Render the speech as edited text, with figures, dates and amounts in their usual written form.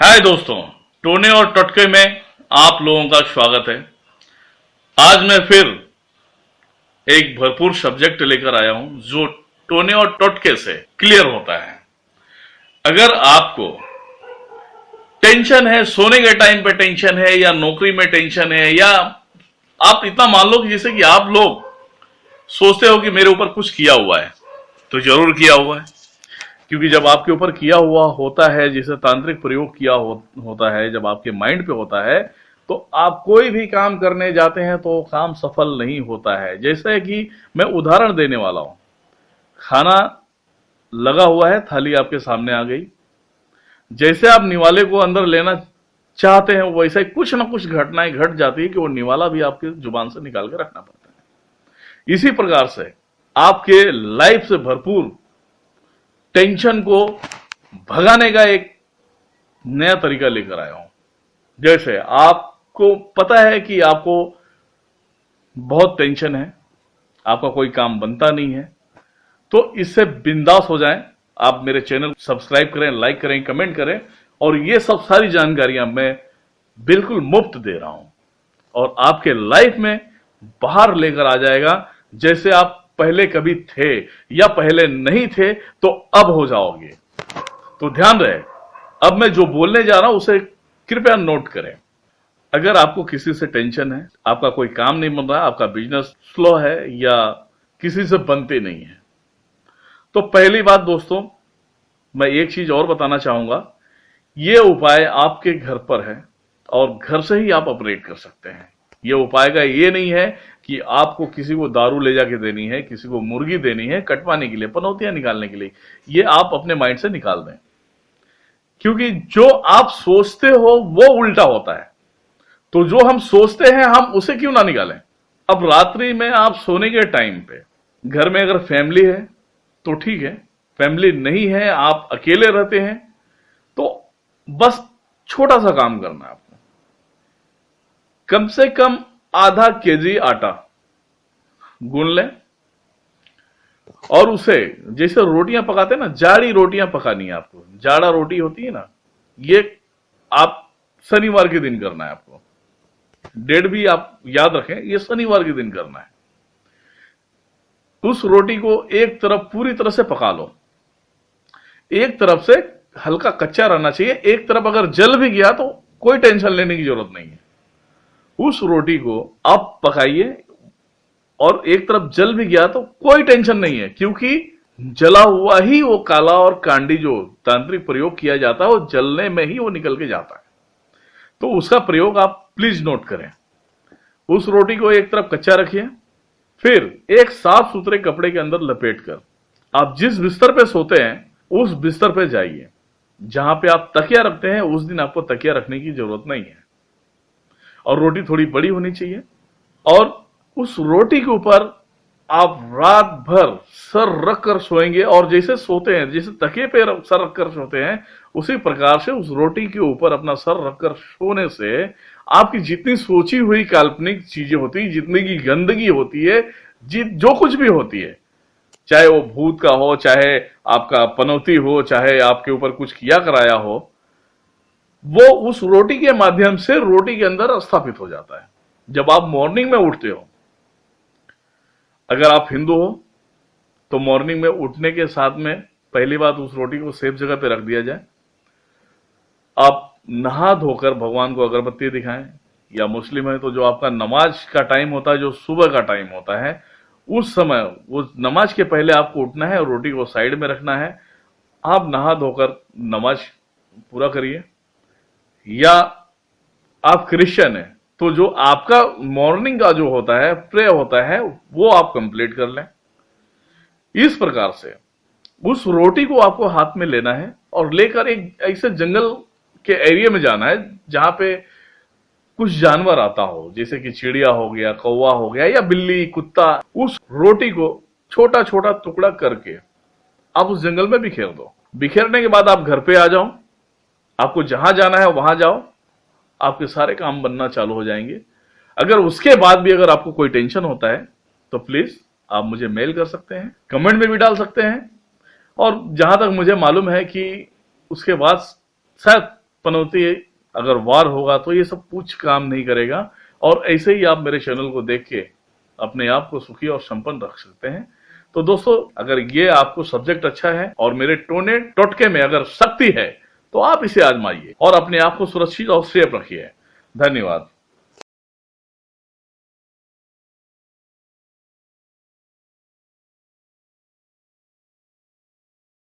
हाय दोस्तों, टोने और टोटके में आप लोगों का स्वागत है। आज मैं फिर एक भरपूर सब्जेक्ट लेकर आया हूं जो टोने और टोटके से क्लियर होता है। अगर आपको टेंशन है, सोने के टाइम पे टेंशन है या नौकरी में टेंशन है, या आप इतना मान लो कि जैसे कि आप लोग सोचते हो कि मेरे ऊपर कुछ किया हुआ है, तो जरूर किया हुआ है। क्योंकि जब आपके ऊपर किया हुआ होता है, जिसे तांत्रिक प्रयोग किया होता है, जब आपके माइंड पे होता है, तो आप कोई भी काम करने जाते हैं तो काम सफल नहीं होता है। जैसे कि मैं उदाहरण देने वाला हूं, खाना लगा हुआ है, थाली आपके सामने आ गई, जैसे आप निवाले को अंदर लेना चाहते हैं वैसे ही कुछ ना कुछ घटनाएं घट जाती है कि वो निवाला भी आपकी जुबान से निकाल के रखना पड़ता है। इसी प्रकार से आपके लाइफ से भरपूर टेंशन को भगाने का एक नया तरीका लेकर आया हूं। जैसे आपको पता है कि आपको बहुत टेंशन है, आपका कोई काम बनता नहीं है, तो इससे बिंदास हो जाएं। आप मेरे चैनल सब्सक्राइब करें, लाइक करें, कमेंट करें, और ये सब सारी जानकारियां मैं बिल्कुल मुफ्त दे रहा हूं और आपके लाइफ में बाहर लेकर आ जाएगा। जैसे आप पहले कभी थे या पहले नहीं थे, तो अब हो जाओगे। तो ध्यान रहे, अब मैं जो बोलने जा रहा हूं उसे कृपया नोट करें। अगर आपको किसी से टेंशन है, आपका कोई काम नहीं बन रहा, आपका बिजनेस स्लो है या किसी से बनते नहीं है, तो पहली बात दोस्तों, मैं एक चीज और बताना चाहूंगा। यह उपाय आपके घर पर है और घर से ही आप ऑपरेट कर सकते हैं। यह उपाय का ये नहीं है कि आपको किसी को दारू ले जाके देनी है, किसी को मुर्गी देनी है कटवाने के लिए, पनौतियां निकालने के लिए। ये आप अपने माइंड से निकाल दें, क्योंकि जो आप सोचते हो वो उल्टा होता है। तो जो हम सोचते हैं हम उसे क्यों ना निकालें। अब रात्रि में आप सोने के टाइम पे घर में अगर फैमिली है तो ठीक है, फैमिली नहीं है, आप अकेले रहते हैं, तो बस छोटा सा काम करना है आपको। कम से कम आधा केजी आटा गूंद लें और उसे, जैसे रोटियां पकाते हैं ना, जाड़ी रोटियां पकानी है आपको। जाड़ा रोटी होती है ना, ये आप शनिवार के दिन करना है आपको। डेट भी आप याद रखें, ये शनिवार के दिन करना है। उस रोटी को एक तरफ पूरी तरह से पका लो, एक तरफ से हल्का कच्चा रहना चाहिए। एक तरफ अगर जल भी गया तो कोई टेंशन लेने की जरूरत नहीं है। उस रोटी को आप पकाइए, और एक तरफ जल भी गया तो कोई टेंशन नहीं है, क्योंकि जला हुआ ही वो काला और कांडी जो तांत्रिक प्रयोग किया जाता है, वो जलने में ही वो निकल के जाता है। तो उसका प्रयोग आप प्लीज नोट करें। उस रोटी को एक तरफ कच्चा रखिए, फिर एक साफ सुथरे कपड़े के अंदर लपेट कर आप जिस बिस्तर पे सोते हैं उस बिस्तर पे जाइए। जहां पे आप तकिया रखते हैं उस दिन आपको तकिया रखने की जरूरत नहीं है, और रोटी थोड़ी बड़ी होनी चाहिए। और उस रोटी के ऊपर आप रात भर सर रख कर सोएंगे, और जैसे सोते हैं, जैसे तकिए पे सर रख कर सोते हैं, उसी प्रकार से उस रोटी के ऊपर अपना सर रखकर सोने से आपकी जितनी सोची हुई काल्पनिक चीजें होती, जितनी की गंदगी होती है, जो कुछ भी होती है, चाहे वो भूत का हो, चाहे आपका पनौती हो, चाहे आपके ऊपर कुछ किया कराया हो, वो उस रोटी के माध्यम से रोटी के अंदर स्थापित हो जाता है। जब आप मॉर्निंग में उठते हो, अगर आप हिंदू हो तो मॉर्निंग में उठने के साथ में पहली बात उस रोटी को सेफ जगह पे रख दिया जाए। आप नहा धोकर भगवान को अगरबत्ती दिखाएं, या मुस्लिम है तो जो आपका नमाज का टाइम होता है, जो सुबह का टाइम होता है, उस समय उस नमाज के पहले आपको उठना है और रोटी को साइड में रखना है। आप नहा धोकर नमाज पूरा करिए। या आप क्रिश्चियन है तो जो आपका मॉर्निंग का जो होता है, प्रे होता है, वो आप कंप्लीट कर लें। इस प्रकार से उस रोटी को आपको हाथ में लेना है और लेकर एक ऐसे जंगल के एरिया में जाना है जहां पे कुछ जानवर आता हो, जैसे कि चिड़िया हो गया, कौवा हो गया, या बिल्ली, कुत्ता। उस रोटी को छोटा छोटा टुकड़ा करके आप उस जंगल में बिखेर दो। बिखेरने के बाद आप घर पे आ जाओ, आपको जहां जाना है वहां जाओ, आपके सारे काम बनना चालू हो जाएंगे। अगर उसके बाद भी अगर आपको कोई टेंशन होता है तो प्लीज आप मुझे मेल कर सकते हैं, कमेंट में भी डाल सकते हैं। और जहां तक मुझे मालूम है कि उसके बाद शायद पनौती, अगर वार होगा तो ये सब कुछ काम नहीं करेगा। और ऐसे ही आप मेरे चैनल को देख के अपने आप को सुखी और संपन्न रख सकते हैं। तो दोस्तों, अगर ये आपको सब्जेक्ट अच्छा है और मेरे टोने टोटके में अगर शक्ति है तो आप इसे आजमाइए और अपने आप को सुरक्षित और सेफ रखिए। धन्यवाद।